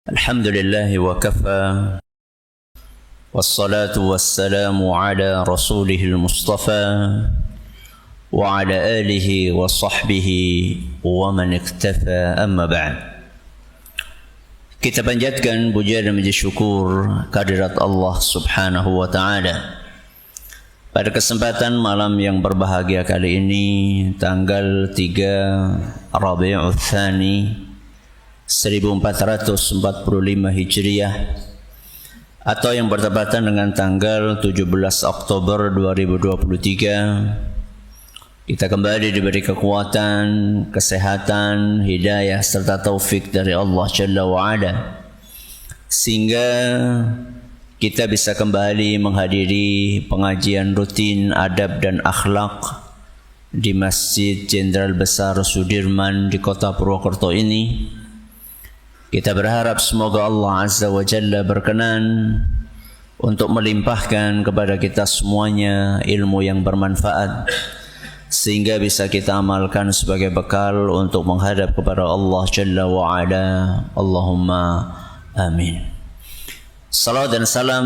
الحمد لله وكفى والصلاة والسلام على رسوله المصطفى وعلى آله وصحبه ومن اكتفى أما بعد. Kita panjatkan puja dan puji syukur kehadirat Allah Subhanahu wa taala. Pada kesempatan malam yang berbahagia kali ini, tanggal 3 Rabiul Tsani 1445 Hijriah atau yang bertepatan dengan tanggal 17 Oktober 2023, kita kembali diberi kekuatan, kesehatan, hidayah serta taufik dari Allah Jalla wa'ala, sehingga kita bisa kembali menghadiri pengajian rutin adab dan akhlak di Masjid Jenderal Besar Sudirman di kota Purwokerto ini. Kita berharap semoga Allah Azza wa Jalla berkenan untuk melimpahkan kepada kita semuanya ilmu yang bermanfaat, sehingga bisa kita amalkan sebagai bekal untuk menghadap kepada Allah Jalla wa Ala. Allahumma amin. Salawat dan salam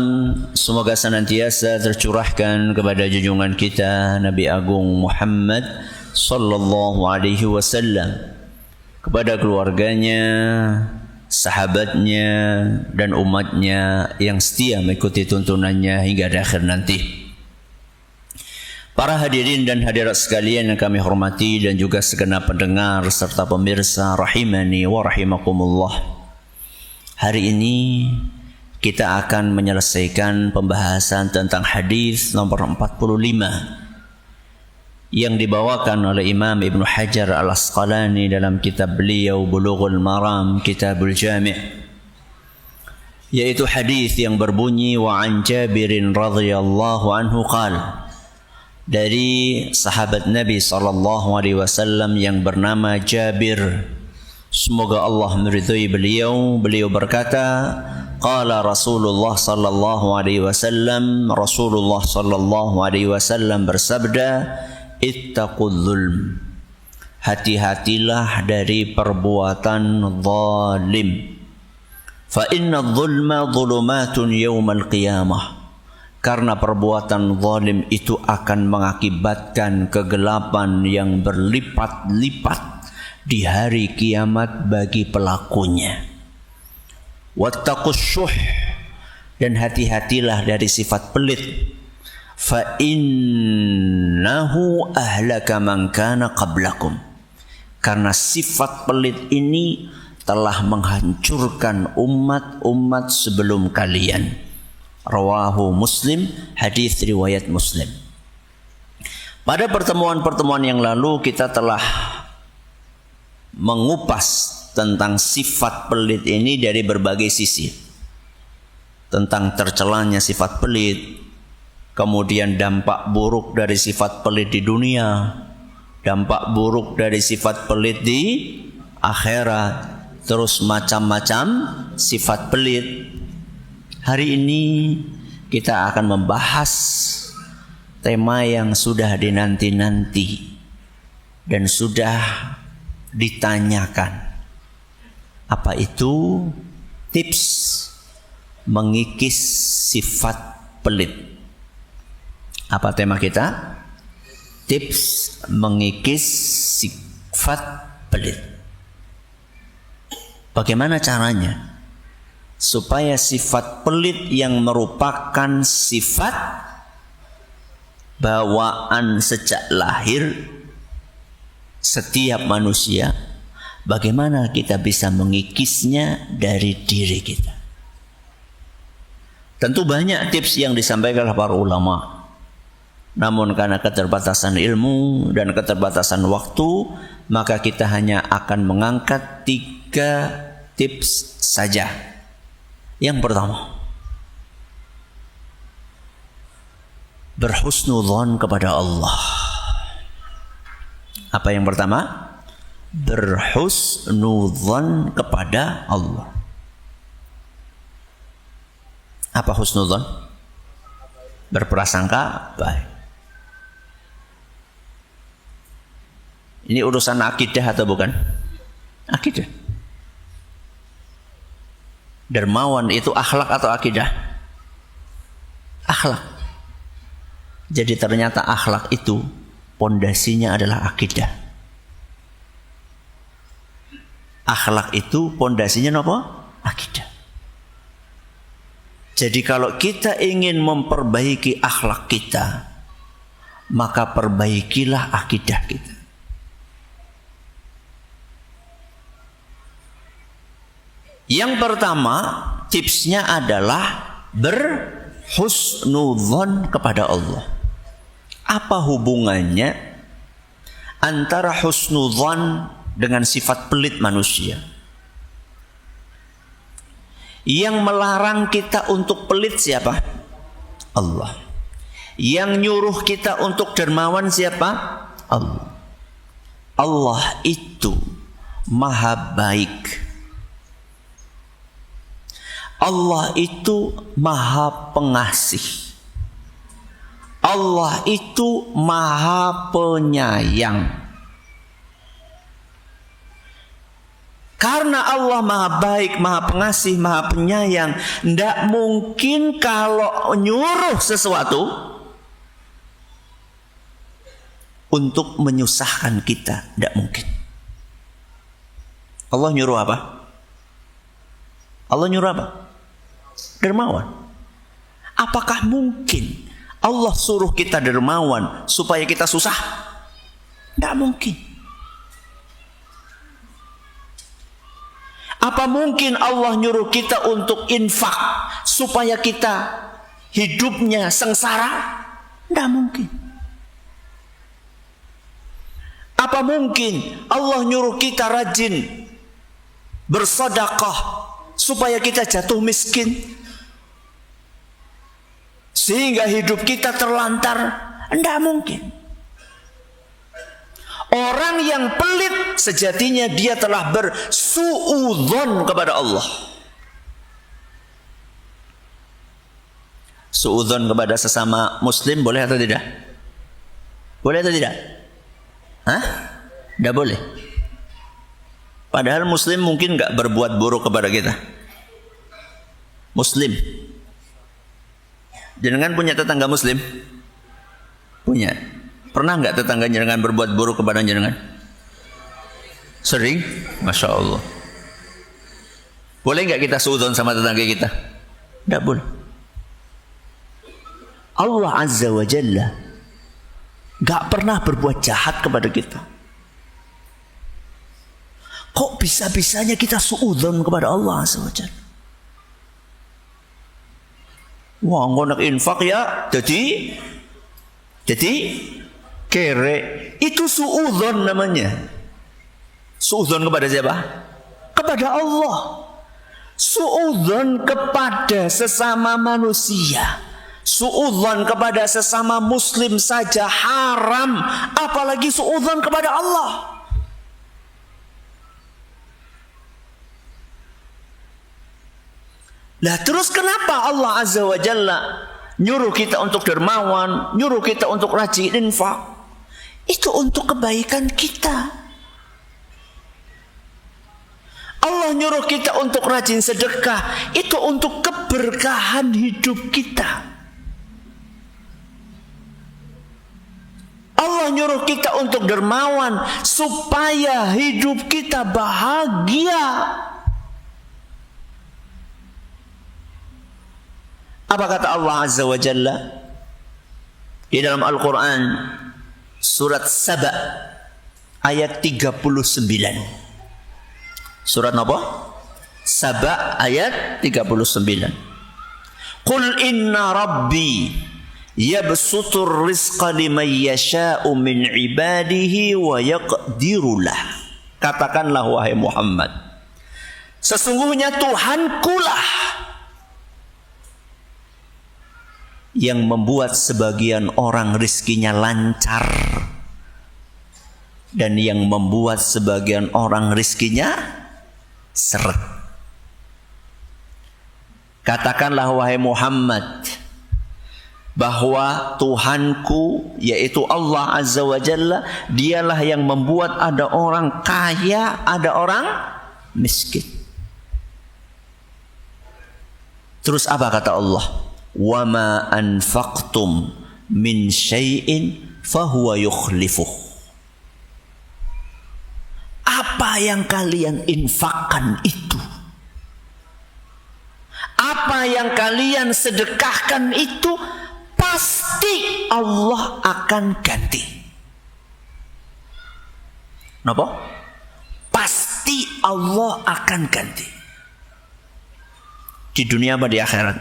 semoga senantiasa tercurahkan kepada junjungan kita Nabi Agung Muhammad sallallahu alaihi wasallam, kepada keluarganya, sahabatnya dan umatnya yang setia mengikuti tuntunannya hingga akhir nanti. Para hadirin dan hadirat sekalian yang kami hormati dan juga segenap pendengar serta pemirsa rahimani wa rahimakumullah. Hari ini kita akan menyelesaikan pembahasan tentang hadis nomor 45 yang dibawakan oleh Imam Ibn Hajar Al-Asqalani dalam kitab beliau Bulughul Maram Kitabul Jami', yaitu hadis yang berbunyi wa an Jabirin radhiyallahu anhu qala, dari sahabat Nabi sallallahu alaihi wasallam yang bernama Jabir, semoga Allah meridhai beliau berkata, qala Rasulullah sallallahu alaihi wasallam, Rasulullah sallallahu alaihi wasallam bersabda, ittaqul zulm, hati-hatilah dari perbuatan zalim. Fa inna zulma zulumatun yaumal qiyamah, karena perbuatan zalim itu akan mengakibatkan kegelapan yang berlipat-lipat di hari kiamat bagi pelakunya. Wattaqus syuh, dan hati-hatilah dari sifat pelit. Fa innahu ahlaka man kana qablakum, karena sifat pelit ini telah menghancurkan umat-umat sebelum kalian. Rawahu Muslim, hadis riwayat Muslim. Pada pertemuan-pertemuan yang lalu kita telah mengupas tentang sifat pelit ini dari berbagai sisi, tentang tercelanya sifat pelit, kemudian dampak buruk dari sifat pelit di dunia, dampak buruk dari sifat pelit di akhirat, terus macam-macam sifat pelit. Hari ini kita akan membahas tema yang sudah dinanti-nanti dan sudah ditanyakan. Apa itu? Tips mengikis sifat pelit. Apa tema kita? Tips mengikis sifat pelit. Bagaimana caranya supaya sifat pelit yang merupakan sifat bawaan sejak lahir setiap manusia, bagaimana kita bisa mengikisnya dari diri kita? Tentu banyak tips yang disampaikan oleh para ulama. Namun karena keterbatasan ilmu dan keterbatasan waktu, maka kita hanya akan mengangkat 3 tips saja. Yang pertama, berhusnudzon kepada Allah. Apa yang pertama? Berhusnudzon kepada Allah. Apa husnudzon? Berprasangka baik. Ini urusan akidah atau bukan? Akidah. Dermawan itu akhlak atau akidah? Akhlak. Jadi ternyata akhlak itu pondasinya adalah akidah. Akhlak itu pondasinya apa? Akidah. Jadi kalau kita ingin memperbaiki akhlak kita, maka perbaikilah akidah kita. Yang pertama, tipsnya adalah berhusnudzon kepada Allah. Apa hubungannya antara husnudzon dengan sifat pelit manusia? Yang melarang kita untuk pelit siapa? Allah. Yang nyuruh kita untuk dermawan siapa? Allah. Allah itu maha baik. Allah itu maha pengasih. Allah itu maha penyayang. Karena Allah maha baik, maha pengasih, maha penyayang, tidak mungkin kalau nyuruh sesuatu untuk menyusahkan kita. Tidak mungkin. Allah nyuruh apa? Allah nyuruh apa? Dermawan. Apakah mungkin Allah suruh kita dermawan supaya kita susah? Tidak mungkin. Apa mungkin Allah nyuruh kita untuk infak supaya kita hidupnya sengsara? Tidak mungkin. Apa mungkin Allah nyuruh kita rajin bersedekah supaya kita jatuh miskin sehingga hidup kita terlantar? Tidak mungkin. Orang yang pelit sejatinya dia telah bersuudzon kepada Allah. Suudzon kepada sesama muslim boleh atau tidak? Boleh atau tidak? Hah? Tidak boleh. Padahal muslim mungkin nggak berbuat buruk kepada kita. Muslim. Jenengan punya tetangga muslim? Punya. Pernah nggak tetangga jenengan berbuat buruk kepada jenengan? Sering? Masya Allah. Boleh nggak kita suudzon sama tetangga kita? Tidak boleh. Allah Azza wa Jalla nggak pernah berbuat jahat kepada kita. Kok bisa-bisanya kita suudzon kepada Allah Azza wa Jalla? Wah, ngonak infak ya, jadi kere. Itu suudzon namanya. Suudzon kepada siapa? Kepada Allah. Suudzon kepada sesama manusia, suudzon kepada sesama muslim saja haram, apalagi suudzon kepada Allah. Lah terus kenapa Allah Azza wa Jalla nyuruh kita untuk dermawan, nyuruh kita untuk rajin infak? Itu untuk kebaikan kita. Allah nyuruh kita untuk rajin sedekah, itu untuk keberkahan hidup kita. Allah nyuruh kita untuk dermawan supaya hidup kita bahagia. Apa kata Allah Azza wa Jalla di dalam Al-Quran surat Saba ayat 39? Surat apa? Saba ayat 39. Qul inna rabbi yabsutur rizqa liman yasha'u min ibadihi wa yaqdiru lah. Katakanlah wahai Muhammad, sesungguhnya Tuhankulah yang membuat sebagian orang rizkinya lancar dan yang membuat sebagian orang rizkinya seret. Katakanlah wahai Muhammad bahwa Tuhanku yaitu Allah Azza wa Jalla, dialah yang membuat ada orang kaya, ada orang miskin. Terus apa kata Allah? Wa ma anfaqtum min syai'in fahuwa yukhlifuh. Apa yang kalian infakkan itu, apa yang kalian sedekahkan itu, pasti Allah akan ganti. Kenapa? Pasti Allah akan ganti. Di dunia apa di akhirat?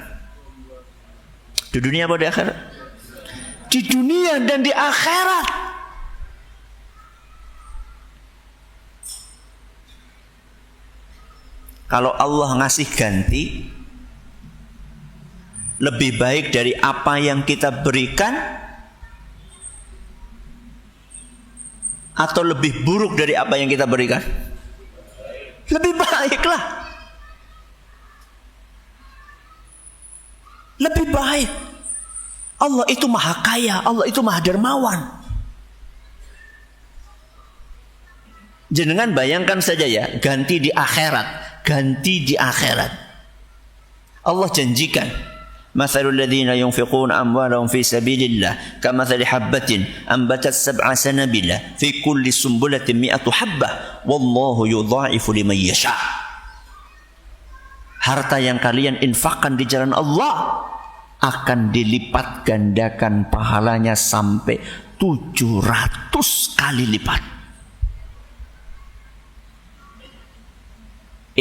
Di dunia apa di akhirat? Di dunia dan di akhirat. Kalau Allah ngasih ganti lebih baik dari apa yang kita berikan, atau lebih buruk dari apa yang kita berikan? Lebih baiklah. Lebih baik. Allah itu maha kaya, Allah itu maha dermawan. Jenengan bayangkan saja ya, ganti di akhirat, ganti di akhirat. Allah janjikan, mathalul ladzina yunfiquna amwalahum fi sabilillah kamathali habbatin anbatat sab'a sanabila fi kulli sumbulatin mi'atu habbah wallahu yudha'ifu liman yasha. Harta yang kalian infakkan di jalan Allah akan dilipat gandakan pahalanya sampai 700 kali lipat.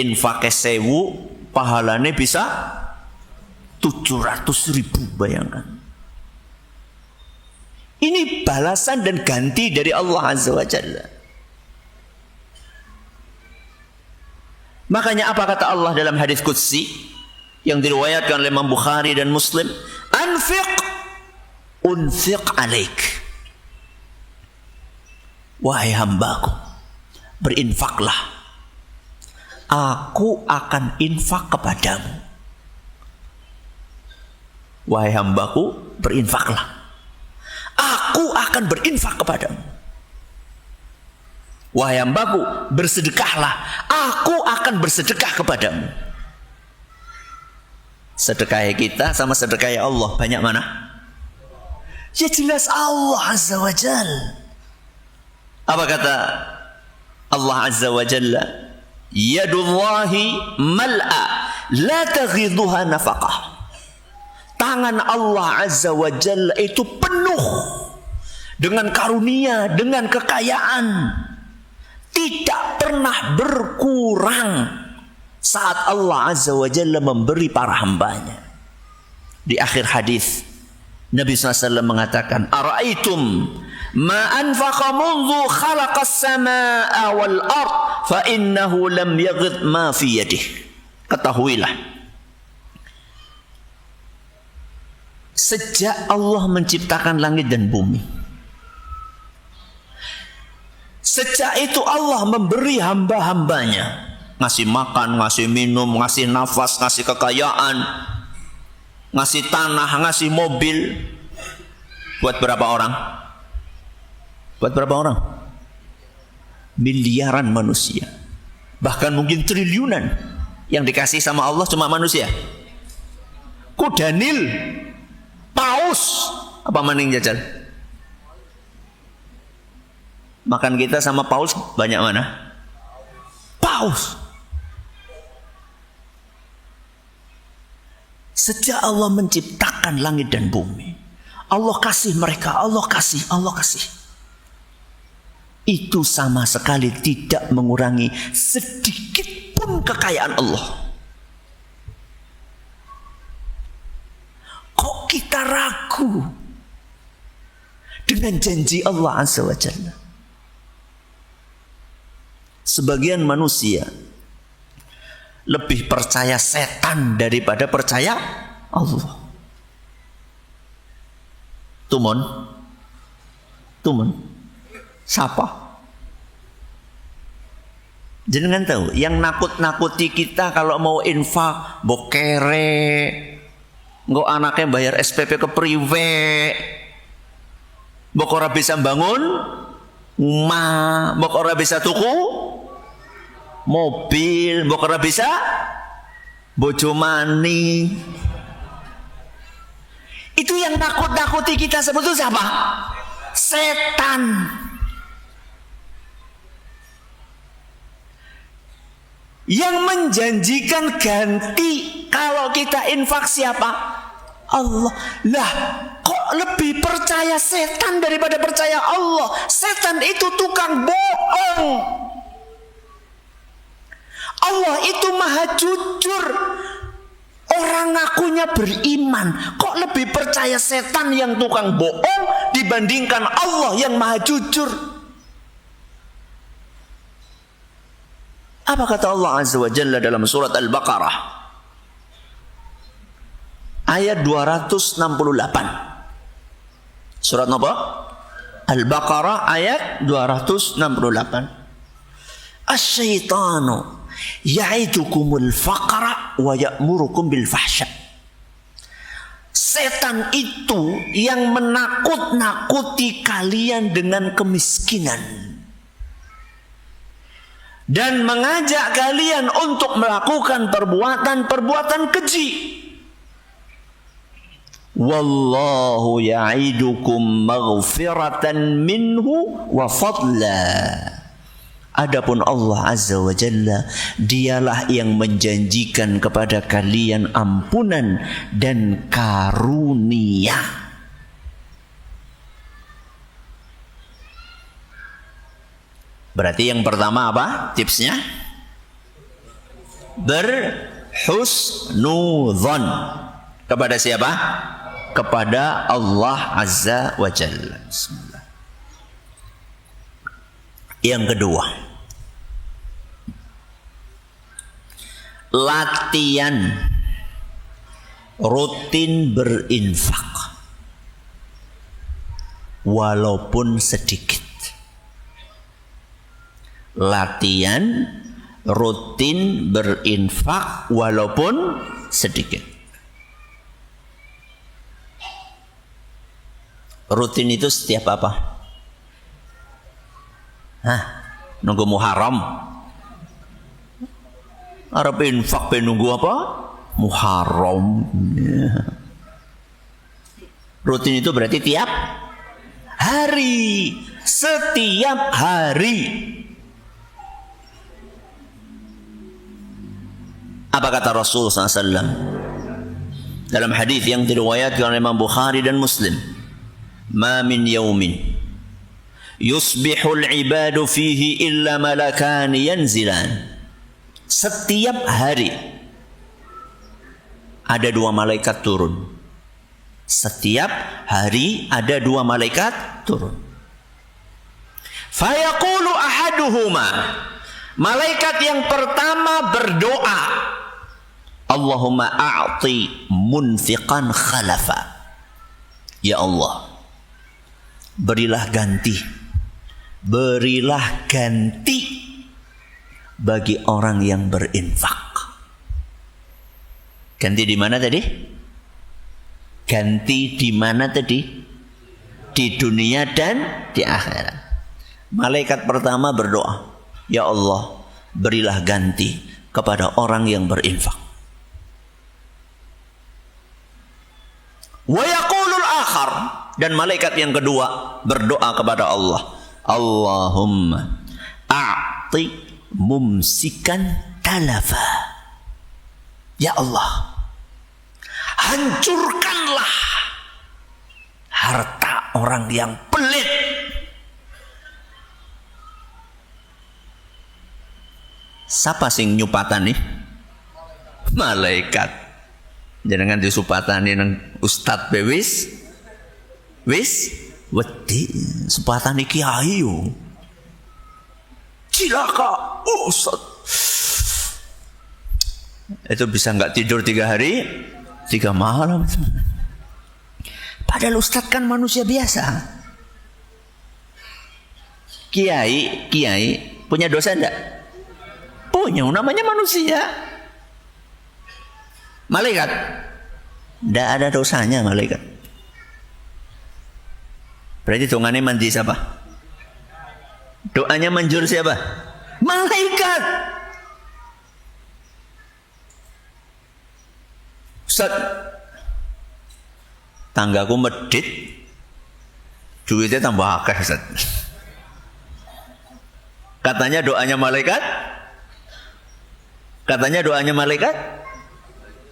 Infak 1000 pahalanya bisa 700.000, bayangkan. Ini balasan dan ganti dari Allah Azza wa Jalla. Makanya apa kata Allah dalam hadis qudsi yang diriwayatkan oleh Imam Bukhari dan Muslim? Anfiq unfiq alaik. Wahai hambaku, berinfaklah, aku akan infak kepadamu. Wahai hambaku, berinfaklah, aku akan berinfak kepadamu. Wahai hambaku, bersedekahlah, aku akan bersedekah kepadamu. Sedekah kita sama sedekah Allah banyak mana? Ya jelas Allah Azza wa Jalla. Apa kata Allah Azza wa Jalla? Yadullahi mal'a la taghidhuha nafaqah. Tangan Allah Azza wa Jalla itu penuh dengan karunia, dengan kekayaan, tidak pernah berkurang saat Allah Azza wa Jalla memberi para hambanya. Di akhir hadis Nabi SAW mengatakan, Ara'aitum ma anfaqa mundhu khalaqas samaa wal ard fa innahu lam yaghid ma fi yadihi. Ketahuilah, sejak Allah menciptakan langit dan bumi, sejak itu Allah memberi hamba-hambanya, ngasih makan, ngasih minum, ngasih nafas, ngasih kekayaan, ngasih tanah, ngasih mobil. Buat berapa orang? Buat berapa orang? Miliaran manusia, bahkan mungkin triliunan. Yang dikasih sama Allah cuma manusia. Kudanil, paus, apa maning jajal? Makan kita sama paus banyak mana? Paus. Sejak Allah menciptakan langit dan bumi, Allah kasih mereka, Allah kasih. Itu sama sekali tidak mengurangi sedikit pun kekayaan Allah. Kok kita ragu dengan janji Allah Azza wa Jalla? Sebagian manusia lebih percaya setan daripada percaya Allah. Tumon. Siapa? Jangan tahu, yang nakut-nakuti kita kalau mau infak, bokere, engko anaknya bayar SPP ke priwe, mbok ora bisa bangun rumah, mbok ora bisa tuku mobil, mbok ora bisa bojo mani. Itu yang nakut-nakuti kita sebetulnya siapa? Setan. Yang menjanjikan ganti kalau kita infak siapa? Allah. Lah, kok lebih percaya setan daripada percaya Allah? Setan itu tukang bohong. Allah itu maha jujur. Orang ngakunya beriman, kok lebih percaya setan yang tukang bohong dibandingkan Allah yang maha jujur? Apa kata Allah Azza wa Jalla dalam surat Al-Baqarah ayat 268? Surat apa? Al-Baqarah ayat 268. Asy-syaitanu ya'idukumul faqra wa ya'murukum bil fahsya. Setan itu yang menakut-nakuti kalian dengan kemiskinan dan mengajak kalian untuk melakukan perbuatan-perbuatan keji. Wallahu ya'idukum maghfiratan minhu wa fadla. Adapun Allah Azza wa Jalla, dialah yang menjanjikan kepada kalian ampunan dan karunia. Berarti yang pertama apa tipsnya? Berhusnudzon. Kepada siapa? Kepada Allah Azza wa Jalla. Bismillah. Yang kedua, latihan rutin berinfak walaupun sedikit. Latihan rutin berinfak walaupun sedikit. Rutin itu setiap apa? Nunggu Muharram. Arab infak nunggu apa? Muharram. Rutin itu berarti tiap hari, setiap hari. Apa kata Rasulullah SAW dalam hadis yang diriwayatkan oleh Imam Bukhari dan Muslim? Ma min yaumin yusbihul ibadu fihi illa malakan yanzilan. Setiap hari ada dua malaikat turun. Setiap hari ada dua malaikat turun. Fayaqulu ahaduhuma. Malaikat yang pertama berdoa, Allahumma a'ti munfiqan khalafa. Ya Allah, berilah ganti bagi orang yang berinfak. Ganti di mana tadi? Ganti di mana tadi? Di dunia dan di akhirat. Malaikat pertama berdoa, ya Allah, berilah ganti kepada orang yang berinfak. Wa yaqulul akhar, dan malaikat yang kedua berdoa kepada Allah, Allahumma a'ti mumsikan talafa. Ya Allah, hancurkanlah harta orang yang pelit. Siapa sing nyupatan nih? Malaikat. Jangan disupatani nang ustad bewis wedi supatani kiai yo. Cilaka ustad. Itu bisa nggak tidur 3 hari 3 malam. Padahal ustad kan manusia biasa. Kiai punya dosa enggak? Punya, namanya manusia. Malaikat tidak ada dosanya malaikat. Berarti tungannya mandi siapa? Doanya manjur siapa? Malaikat. Ustaz, tanggaku medit, duitnya tambah akeh Ustaz. Katanya doanya malaikat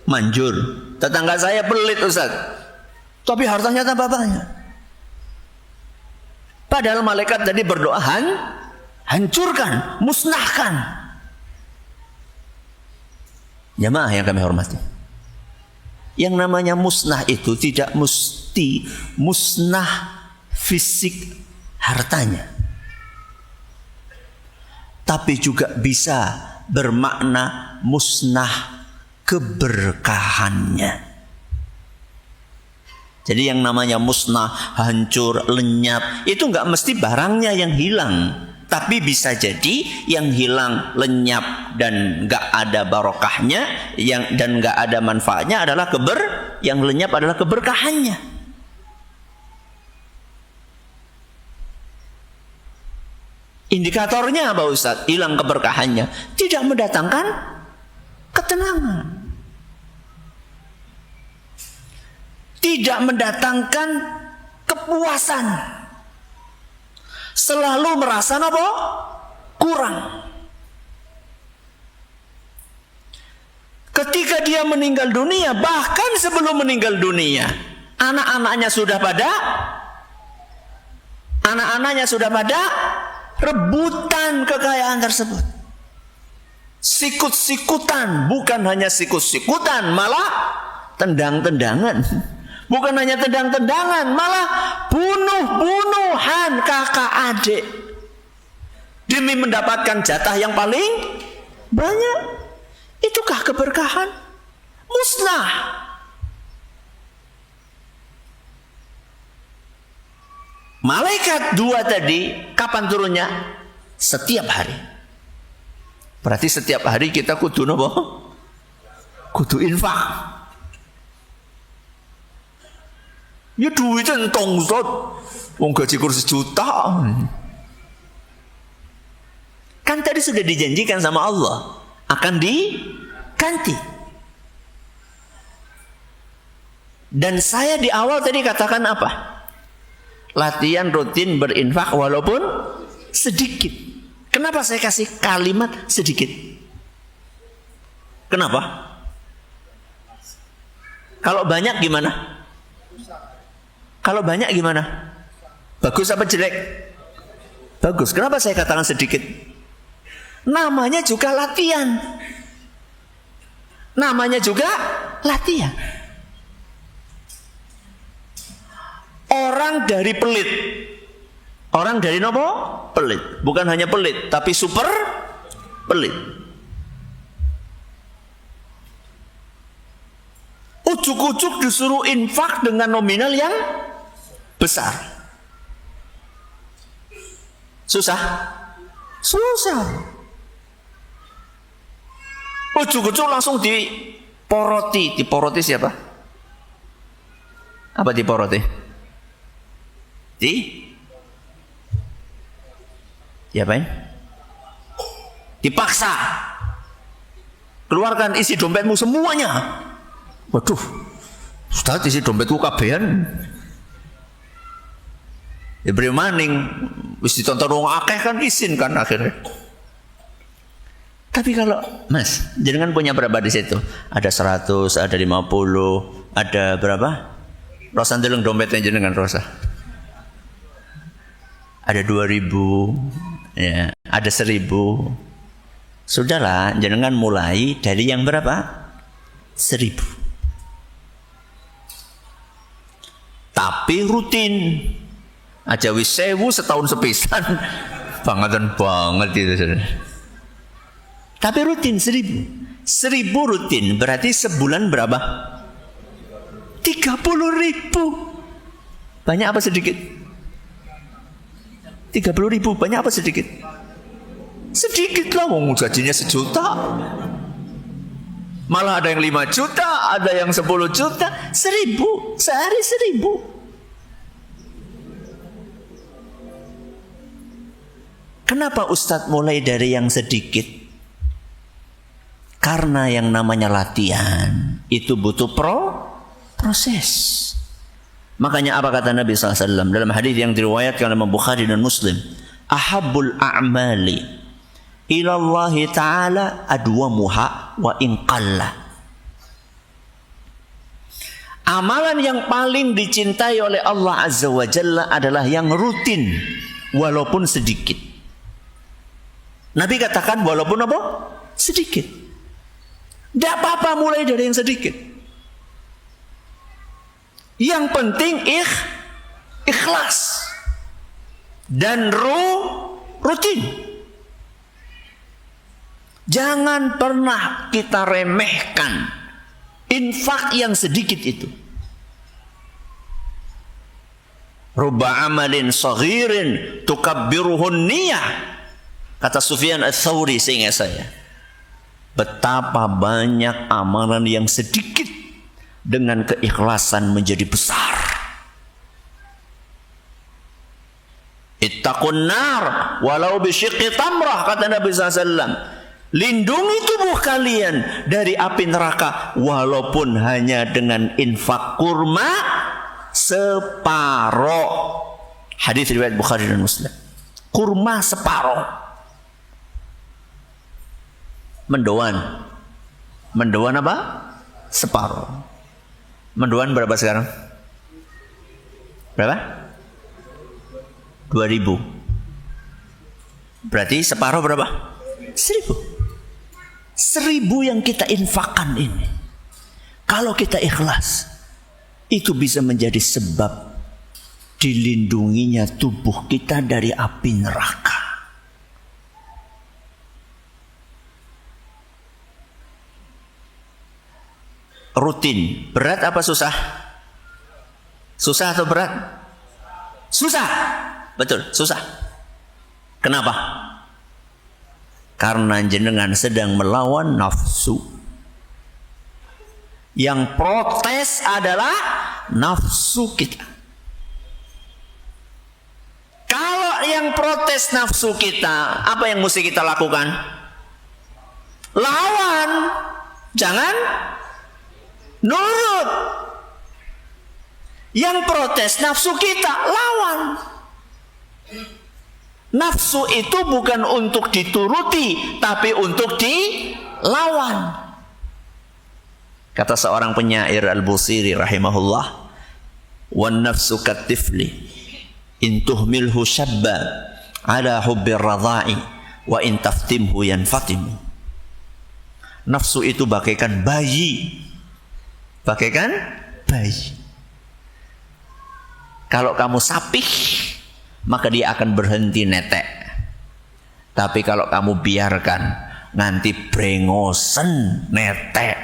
manjur. Tetangga saya pelit Ustaz, tapi hartanya tambah banyak. Padahal malaikat tadi berdoa hancurkan, musnahkan. Jamaah yang kami hormati, yang namanya musnah itu tidak mesti musnah fisik hartanya, tapi juga bisa bermakna musnah keberkahannya. Jadi yang namanya musnah, hancur, lenyap, itu nggak mesti barangnya yang hilang, tapi bisa jadi yang hilang, lenyap dan nggak ada barokahnya, dan nggak ada manfaatnya adalah yang lenyap adalah keberkahannya. Indikatornya apa Ustaz? Hilang keberkahannya, tidak mendatangkan ketenangan, tidak mendatangkan kepuasan, selalu merasa apa? Kurang. Ketika dia meninggal dunia, bahkan sebelum meninggal dunia, anak-anaknya sudah pada rebutan kekayaan tersebut. Sikut-sikutan, bukan hanya sikut-sikutan, malah tendang-tendangan. Bukan hanya tendang-tendangan, malah bunuh-bunuhan kakak adik demi mendapatkan jatah yang paling banyak. Itukah keberkahan? Musnah. Malaikat dua tadi kapan turunnya? Setiap hari. Berarti setiap hari kita kudu napa? Kudu infak. Ya duit entong Ustaz. Wong gaji kursi juta. Kan tadi sudah dijanjikan sama Allah akan diganti. Dan saya di awal tadi katakan apa? Latihan rutin berinfak walaupun sedikit. Kenapa saya kasih kalimat sedikit? Kenapa? Kalau banyak gimana? Kalau banyak gimana? Bagus apa jelek? Bagus. Kenapa saya katakan sedikit? Namanya juga latihan. Namanya juga latihan. Orang dari pelit. Orang dari nopo? Pelit. Bukan hanya pelit, tapi super pelit. Ujuk-ujuk disuruh infak dengan nominal yang besar. Susah? Susah. Ujuk-ujuk langsung diporoti. Diporoti siapa? Apa diporoti? Diapain? Dipaksa. Keluarkan isi dompetmu semuanya. Waduh, Ustaz isi dompetku kabehan. Diberi maning, wis ditonton wong akeh kan izin kan akhirnya. Tapi kalau Mas, jenengan punya berapa di situ? Ada 100, ada 50, ada berapa? Rosa ndeleng dompetnya jenengan Rosa. Ada 2000, ya, ada 1000. Sudahlah, jenengan mulai dari yang berapa? 1000. Tapi rutin. Aja wis 1000 setahun sepisan. Bangetan banget itu saudara. Tapi rutin 1000. 1000 rutin berarti sebulan berapa? 30.000. Banyak apa sedikit? 30.000 banyak apa sedikit? Sedikit lah, wong gajinya 1 juta. Malah ada yang 5 juta, ada yang 10 juta, 1000 sehari 1000. Kenapa Ustadz mulai dari yang sedikit? Karena yang namanya latihan itu butuh proses. Makanya apa kata Nabi SAW dalam hadis yang diriwayatkan oleh Bukhari dan Muslim, ahabbul a'mali ilallahi ta'ala adwamuha wa in qalla. Amalan yang paling dicintai oleh Allah Azza wa Jalla adalah yang rutin walaupun sedikit. Nabi katakan walaupun apa? Sedikit. Tidak apa-apa mulai dari yang sedikit. Yang penting ikhlas dan rutin. Jangan pernah kita remehkan infak yang sedikit itu. Rubba amalin saghirin tukabbiruhun niyah. Kata Sufyan Ats-Tsauri seingat saya. Betapa banyak amalan yang sedikit dengan keikhlasan menjadi besar. Ittaqun nar walau bisyiqqi tamrah, kata Nabi SAW. Lindungi tubuh kalian dari api neraka walaupun hanya dengan infak kurma separoh. Hadis riwayat Bukhari dan Muslim. Kurma separoh. Mendoan apa? Separuh. Mendoan berapa sekarang? Berapa? 2.000. Berarti separuh berapa? 1.000. 1.000 yang kita infakkan ini, kalau kita ikhlas, itu bisa menjadi sebab dilindunginya tubuh kita dari api neraka. Rutin, berat apa susah? Susah atau berat? Susah. Betul, susah. Kenapa? Karena jenengan sedang melawan nafsu. Yang protes adalah nafsu kita. Kalau yang protes nafsu kita, apa yang mesti kita lakukan? Lawan. Jangan nurut. Yang protes nafsu kita, lawan. Nafsu itu bukan untuk dituruti, tapi untuk dilawan. Kata seorang penyair Al-Busiri rahimahullah, "Wan nafsu katifli in tuhmilhu syabba ala hubbir radha'i wa in taftimhu yanfatimu." Nafsu itu bagaikan bayi. Bagaikan bayi. Kalau kamu sapih, maka dia akan berhenti netek. Tapi kalau kamu biarkan, nanti brengosen netek.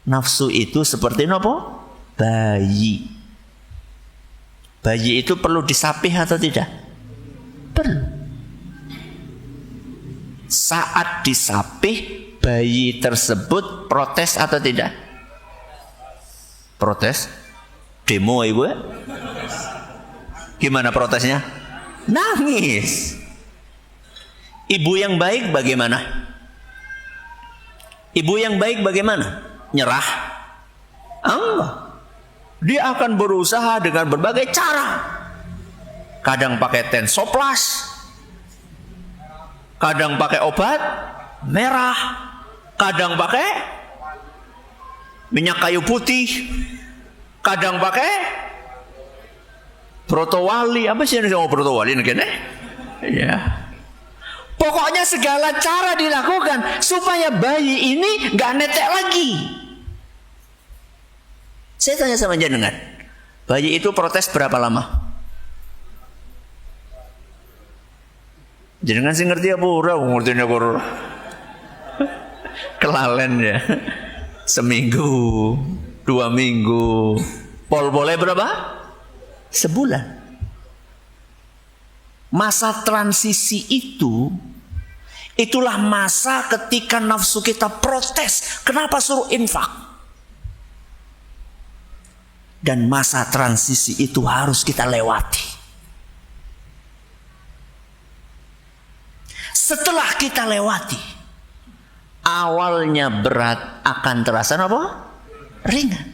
Nafsu itu seperti apa? Bayi. Bayi itu perlu disapih atau tidak? Perlu. Saat disapih, bayi tersebut protes atau tidak? Protes. Demo ibu. Gimana protesnya? Nangis. Ibu yang baik bagaimana? Ibu yang baik bagaimana? Nyerah? Allah. Dia akan berusaha dengan berbagai cara. Kadang pakai tensoplas, kadang pakai obat merah, kadang pakai minyak kayu putih, kadang pakai protowali. Apa sih yang mau protowali nih? Ya. Pokoknya segala cara dilakukan supaya bayi ini nggak netek lagi. Saya tanya sama jenengan, bayi itu protes berapa lama? Jenengan sih ngerti apa ora? Ngertinya kok kelalen ya. Seminggu, 2 minggu, pol-polnya berapa? Sebulan. Masa transisi itu, itulah masa ketika nafsu kita protes. Kenapa suruh infak? Dan masa transisi itu harus kita lewati. Setelah kita lewati, awalnya berat akan terasa apa? Ringan.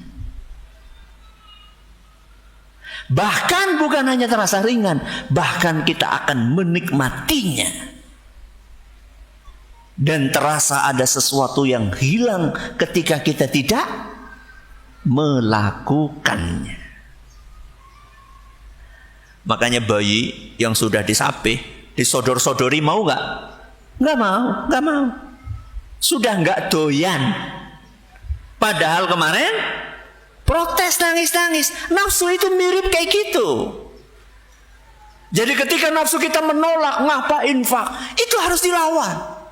Bahkan bukan hanya terasa ringan, bahkan kita akan menikmatinya. Dan terasa ada sesuatu yang hilang ketika kita tidak melakukannya. Makanya bayi yang sudah disapih, disodor-sodori mau nggak? Nggak mau. Sudah nggak doyan. Padahal kemarin protes, nangis. Nafsu itu mirip kayak gitu. Jadi ketika nafsu kita menolak, ngapa infak, itu harus dilawan.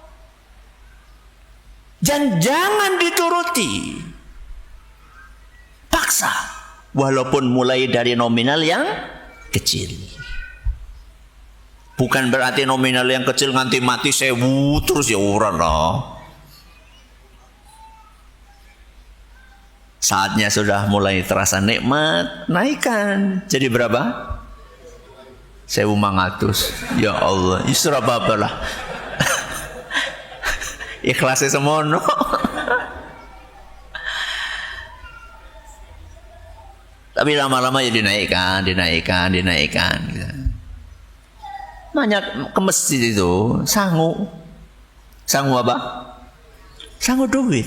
Dan jangan dituruti. Paksa. Walaupun mulai dari nominal yang kecil. Bukan berarti nominal yang kecil nganti mati 1000 terus ya orang lah. Saatnya sudah mulai terasa nikmat, naikkan. Jadi berapa? 1.500. Ya Allah, isra apa lah. Ikhlasnya semono. Tapi lama-lama ya dinaikkan. Banyak ke masjid itu sangu apa? Sangu duit.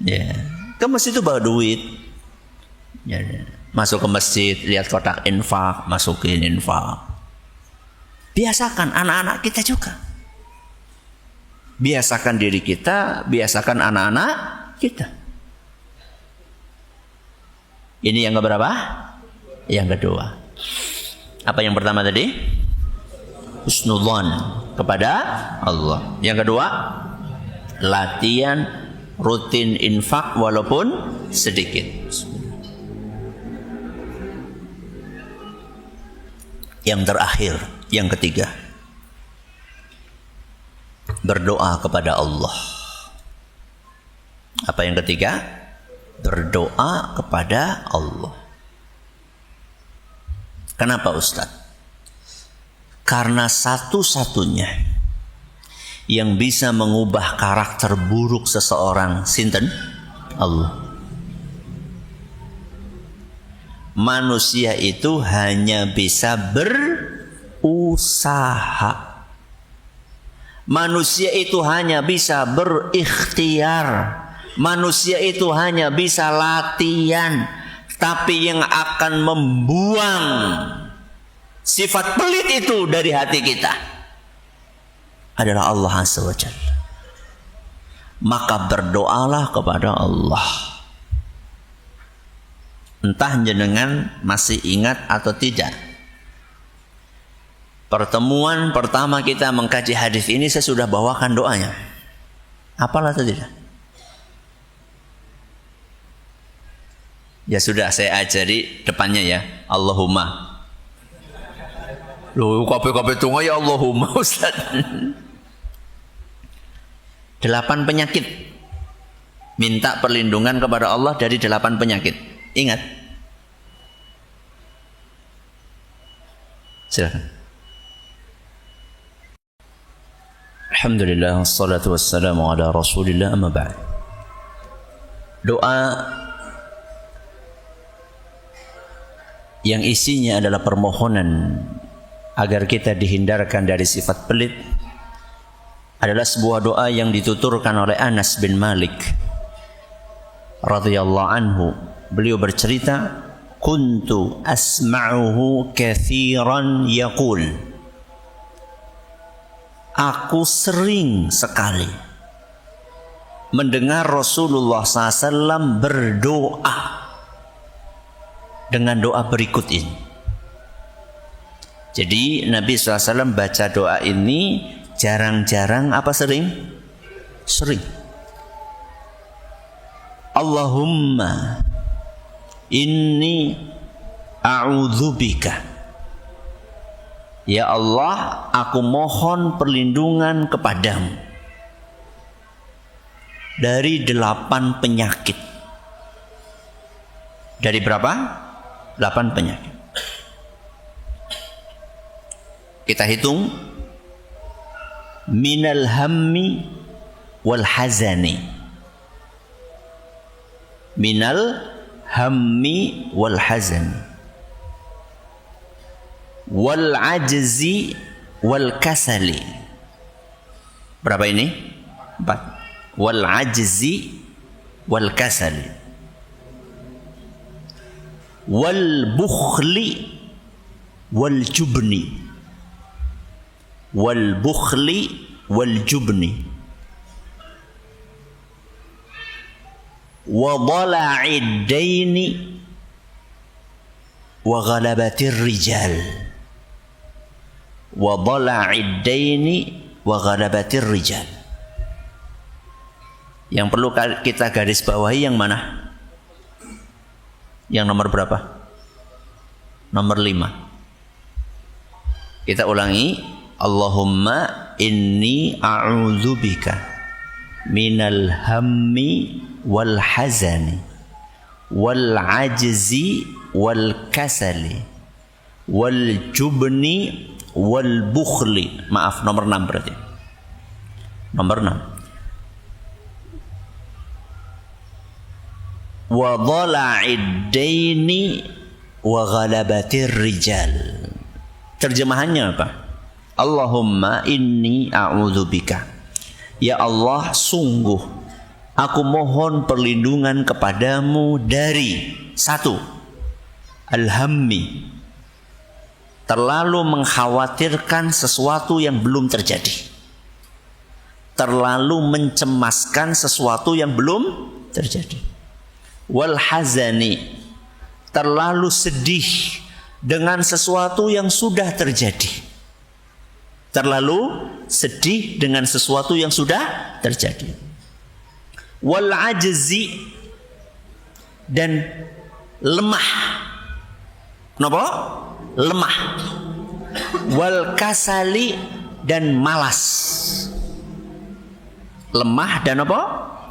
Ya, ke masjid itu bawa duit. Ya, masuk ke masjid, lihat kotak infak, masukin infak. Biasakan anak-anak kita juga. Biasakan diri kita, biasakan anak-anak kita. Ini yang keberapa? Yang kedua. Apa yang pertama tadi? Husnudzon kepada Allah. Yang kedua, latihan rutin infak walaupun sedikit. Yang terakhir, yang ketiga, berdoa kepada Allah. Apa yang ketiga? Berdoa kepada Allah. Kenapa Ustaz? Karena satu-satunya yang bisa mengubah karakter buruk seseorang, sinten? Allah. Manusia itu hanya bisa berusaha. Manusia itu hanya bisa berikhtiar. Manusia itu hanya bisa latihan. Tapi yang akan membuang sifat pelit itu dari hati kita adalah Allah Azza wa Jalla. Maka berdoalah kepada Allah. Entah jenengan masih ingat atau tidak, pertemuan pertama kita mengkaji hadis ini saya sudah bawakan doanya. Apalah atau tidak? Ya sudah, saya ajari depannya ya. Allahumma. Loh, kopi-kopi tunggu ya Allahumma Ustaz. 8 penyakit. Minta perlindungan kepada Allah dari 8 penyakit. Ingat. Silakan. Alhamdulillah, wassalatu wassalamu ala Rasulillah, amma ba'd. Doa yang isinya adalah permohonan agar kita dihindarkan dari sifat pelit adalah sebuah doa yang dituturkan oleh Anas bin Malik radhiyallahu anhu. Beliau bercerita, kuntu asma'uhu katsiran yaqul, aku sering sekali mendengar Rasulullah SAW berdoa dengan doa berikut ini. Jadi Nabi SAW baca doa ini jarang-jarang apa sering? Sering. Allahumma inni a'udzubika. Ya Allah, aku mohon perlindungan kepadamu dari 8 penyakit. Dari berapa? 8 penyakit. Kita hitung minal hammi wal hazani. Minal hammi wal hazani. Wal ajzi wal kasali. Berapa ini? 4. Wal ajzi wal kasali. Wal bukhli wal jubni. Wal bukhli wal jubni. Wa dhala'id daini wa ghalabatir rijal. Wa dhala'id daini wa ghalabatir rijal. Yang perlu kita garis bawahi yang mana? Yang nomor berapa? Nomor 5. Kita ulangi. Allahumma inni a'udzubika minal hammi wal hazani wal ajzi wal kasali wal jubni wal bukhli. Maaf, nomor 6 berarti. Nomor 6. Wa dhala'id daini wa ghalabatir rijal. Terjemahannya apa? Allahumma inni a'udzubika. Ya Allah, sungguh aku mohon perlindungan kepadamu dari 1. Al-hammi, terlalu mengkhawatirkan sesuatu yang belum terjadi. Terlalu mencemaskan sesuatu yang belum terjadi. Wal hazani, terlalu sedih dengan sesuatu yang sudah terjadi. Terlalu sedih dengan sesuatu yang sudah terjadi. Wal ajzi, dan lemah. Kenapa? Lemah. Wal kasali, dan malas. Lemah dan apa?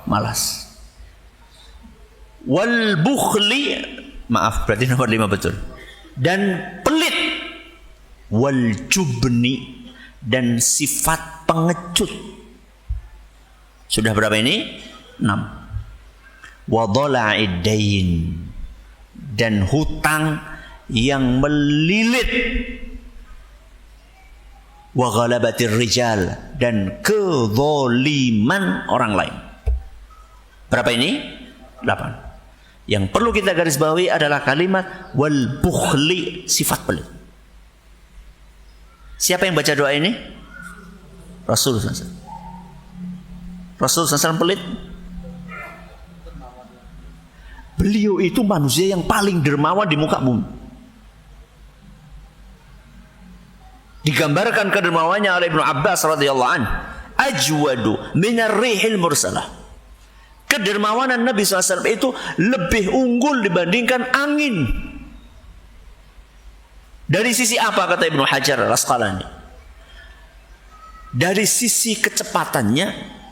Malas. Wal bukhli, maaf berarti nomor 5 betul. Dan pelit. Wal jubni, dan sifat pengecut. Sudah berapa ini? 6. Wa dhala'id dain, dan hutang yang melilit. Wa ghalabatir rijal, dan kezaliman orang lain. Berapa ini? 8. Yang perlu kita garis bawahi adalah kalimat wal bukhli, sifat pelit. Siapa yang baca doa ini? Rasulullah SAW. Rasulullah SAW pelit. Beliau itu manusia yang paling dermawan di muka bumi. Digambarkan kedermawannya oleh Ibnu Abbas radhiyallahu anhu, ajwadu minar rihil mursalah. Kedermawanan Nabi SAW itu lebih unggul dibandingkan angin. Dari sisi apa, kata Ibnu Hajar al-Asqalani? Dari sisi kecepatannya,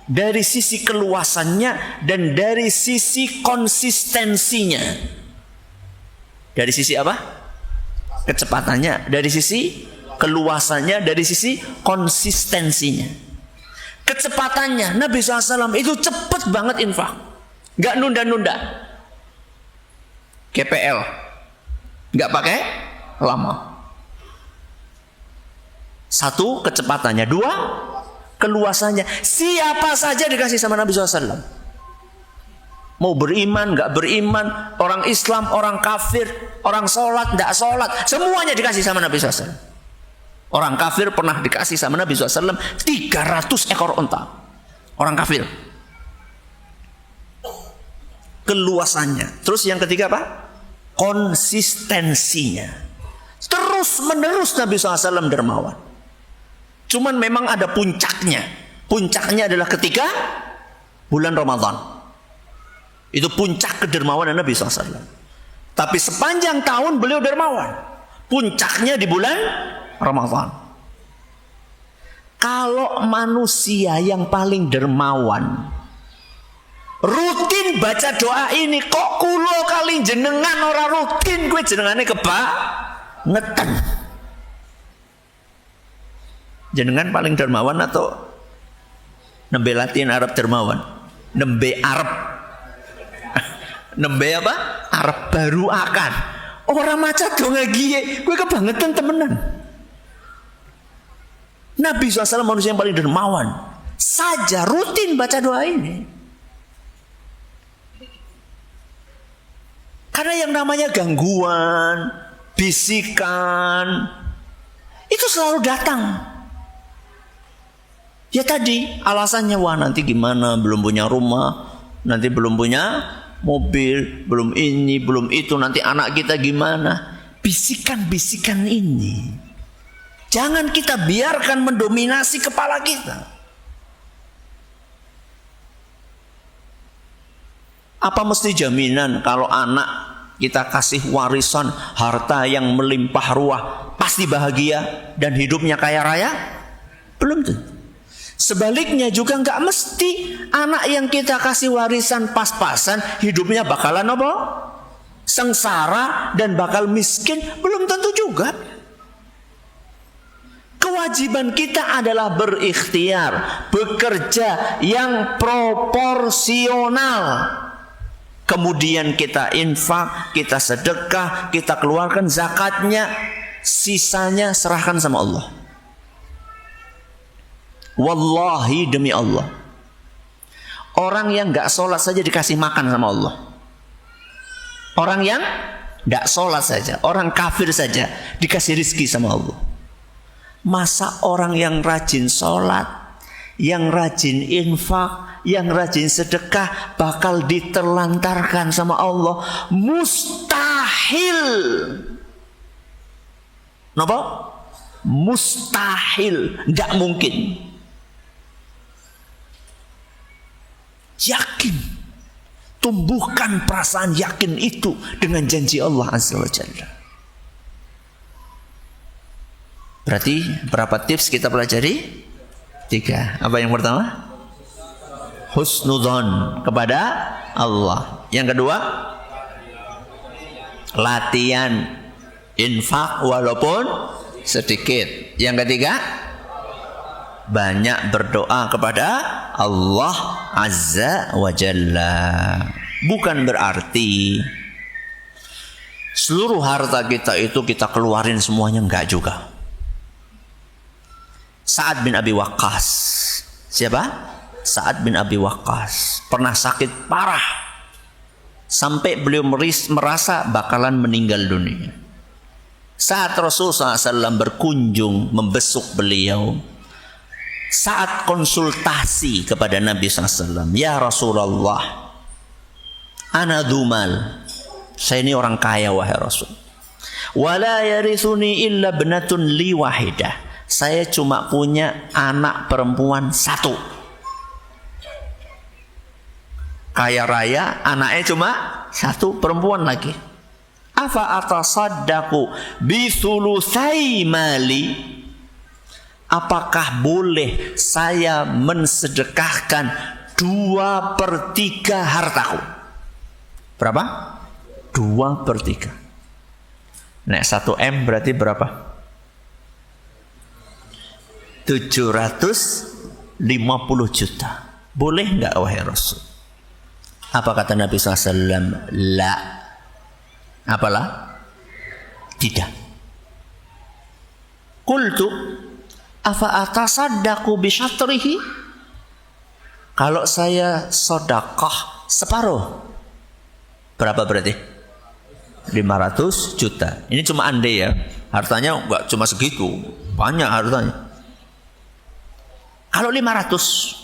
dari sisi keluasannya, dan dari sisi konsistensinya. Dari sisi apa? Kecepatannya, dari sisi keluasannya, dari sisi konsistensinya. Kecepatannya, Nabi SAW itu cepat banget infak, nggak nunda-nunda. KPL, nggak pakai lama. 1, kecepatannya. 2, keluasannya. Siapa saja dikasih sama Nabi SAW. Mau beriman, nggak beriman, orang Islam, orang kafir, orang sholat, nggak sholat, semuanya dikasih sama Nabi SAW. Orang kafir pernah dikasih sama Nabi SAW 300 ekor unta. Orang kafir. Keluasannya. Terus yang ketiga apa? Konsistensinya. Terus menerus Nabi SAW dermawan. Cuman memang ada puncaknya. Puncaknya adalah ketika bulan Ramadan. Itu puncak kedermawanan Nabi SAW. Tapi sepanjang tahun beliau dermawan. Puncaknya di bulan Ramadan. Kalau manusia yang paling dermawan rutin baca doa ini, kok kulo kali jenengan ora rutin, gue jenengane kebangetan. Jenengan paling dermawan atau Nembe Latin Arab dermawan. Nembe Arab. Nembe apa? Arab baru akan. Orang maca donga giye, kowe kebangetan temenan. Nabi SAW manusia yang paling dermawan. Saja rutin baca doa ini. Karena yang namanya gangguan, bisikan, itu selalu datang. Ya tadi alasannya, wah nanti gimana, belum punya rumah, nanti belum punya mobil, belum ini, belum itu, nanti anak kita gimana. Bisikan-bisikan ini jangan kita biarkan mendominasi kepala kita. Apa mesti jaminan kalau anak kita kasih warisan harta yang melimpah ruah pasti bahagia dan hidupnya kaya raya? Belum tentu. Sebaliknya juga nggak mesti anak yang kita kasih warisan pas-pasan hidupnya bakalan apa? Sengsara dan bakal miskin. Belum tentu juga. Kewajiban kita adalah berikhtiar, bekerja yang proporsional. Kemudian kita infak, kita sedekah, kita keluarkan zakatnya, sisanya serahkan sama Allah. Wallahi demi Allah, orang yang gak sholat saja dikasih makan sama Allah. Orang yang gak sholat saja, orang kafir saja dikasih rizki sama Allah. Masa orang yang rajin sholat, yang rajin infak, yang rajin sedekah bakal diterlantarkan sama Allah? Mustahil. Kenapa? Mustahil, gak mungkin. Yakin, tumbuhkan perasaan yakin itu dengan janji Allah Azza wa Jalla. Berarti berapa tips kita pelajari? 3. Apa yang pertama? Husnudzon kepada Allah. Yang kedua, latihan infak walaupun sedikit. Yang ketiga, banyak berdoa kepada Allah Azza wa Jalla. Bukan berarti seluruh harta kita itu kita keluarin semuanya, enggak juga. Sa'ad bin Abi Waqqas. Siapa? Sa'ad bin Abi Waqqas pernah sakit parah sampai beliau merasa bakalan meninggal dunia. Saat Rasulullah SAW berkunjung membesuk beliau, saat konsultasi kepada Nabi SAW, ya Rasulullah, ana dumal, saya ini orang kaya wahai Rasul, wala yarithuni illa ibnatun li wahidah, saya cuma punya anak perempuan 1. Kaya raya, anaknya cuma 1, perempuan lagi. Afa atasaddaqu bi thulutsai mali, apakah boleh saya mensedekahkan 2/3 hartaku? Berapa? 2/3. Nek 1 M berarti berapa? 750 juta. Boleh enggak wahai Rasul? Apa kata Nabi SAW? La. Apalah? Tidak. Qultu afa atasaddaqu bi syatrihi, kalau saya sedekah separuh, berapa berarti? 500 juta. Ini cuma andai ya, hartanya enggak cuma segitu, banyak hartanya. Kalau 500,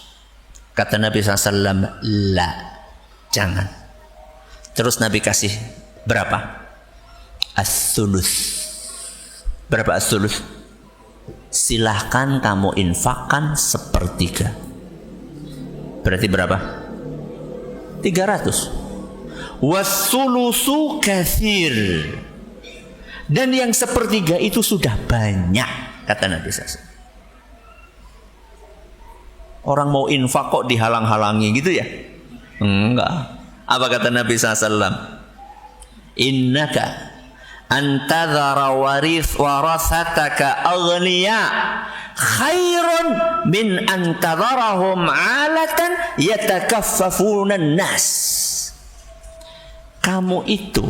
kata Nabi SAW, la, jangan. Terus Nabi kasih berapa? As-sulus. Berapa as-sulus? Silahkan kamu infakkan 1/3. Berarti berapa? 300. Was-sulusu katsir. Dan yang 1/3 itu sudah banyak, kata Nabi SAW. Orang mau infak kok dihalang-halangi gitu ya? Enggak. Apa kata Nabi SAW? Innaka antadhara warathataka aghniya khairun min antadharahum 'alatan yatakaffafuna nas. Kamu itu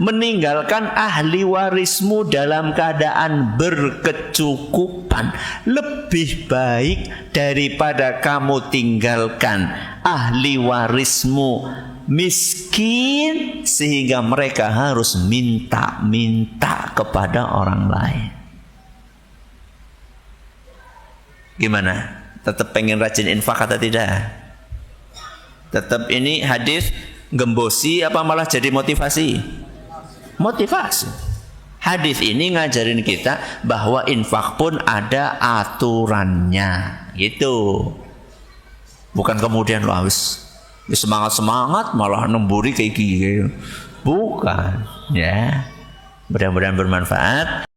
meninggalkan ahli warismu dalam keadaan berkecukupan lebih baik daripada kamu tinggalkan ahli warismu miskin sehingga mereka harus minta-minta kepada orang lain. Gimana? Tetap pengen rajin infak atau tidak? Tetap ini hadis gembosi apa malah jadi motivasi? Motivasi. Hadis ini ngajarin kita bahwa infak pun ada aturannya, gitu. Bukan kemudian lo harus semangat malah nemburi kayak gitu. Bukan, ya. Mudah-mudahan bermanfaat.